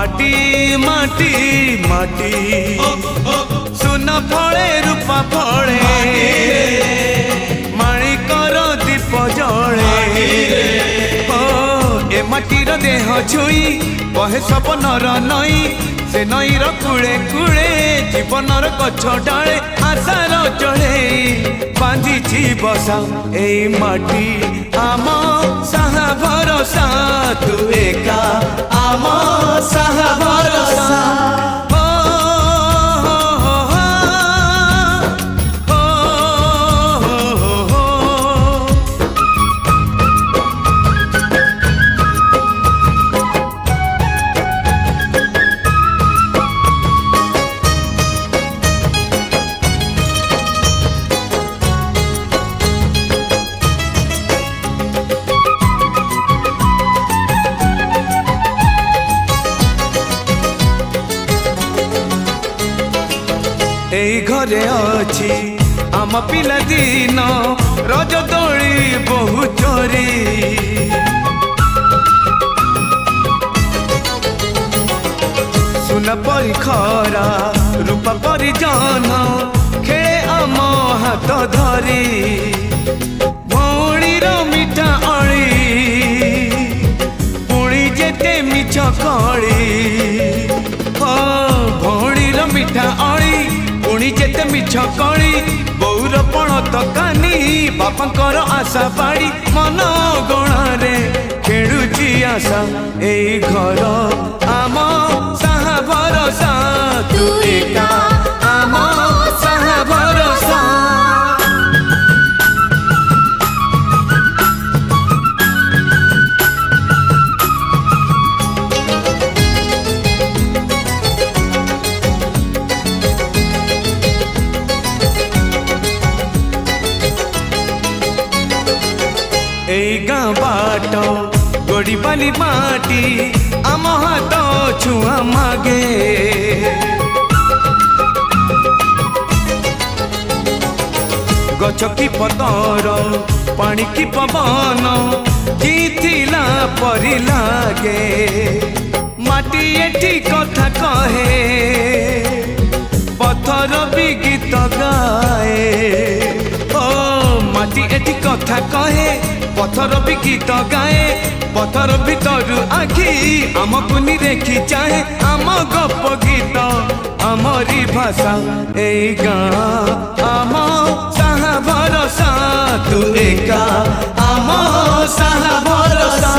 माटी माटी माटी सुना फले रूपा फले माणिकर दीप जले ए माटीर देह छुई बहे सपनर नई से नईर कूले कूले जीवनर गछ डाले आशार चढ़े बांधी बसा ए माटी आम साहा भरोसा तू एका आम साहा भरोसा एई घरे अछि आम पिला दिन रज दोली बहु चोरी सुना परी खरा रूपा परी जन खेले आम हाथ धरी भौणीर मिठा अली पुणी जेते मिछ कली भौणीर मिठा अली पुणी जेते मिछ कली बौर पण तकानी बापांकर आशा पाड़ी मन गणारे खेलुची आशा एई घर आम साहा भरोसा तू एका आम साहा भरोसा एई गाँ बाट गोड़ी बाली माटी आम हाथ छुआ मागे गछ की पतर पानी की पवन जीथिला परी लागे माटी एठी कथा कहे पत्थर भी गीत गाए ओ माटी एठी कथा कहे पत्थर भी गीत गाए पत्थर भीतर आखि आमको निरेखी चाहे आम गप गीत आमरी भाषा एई गाँ आम साहा भरोसा तू एका आम साहा भरोसा।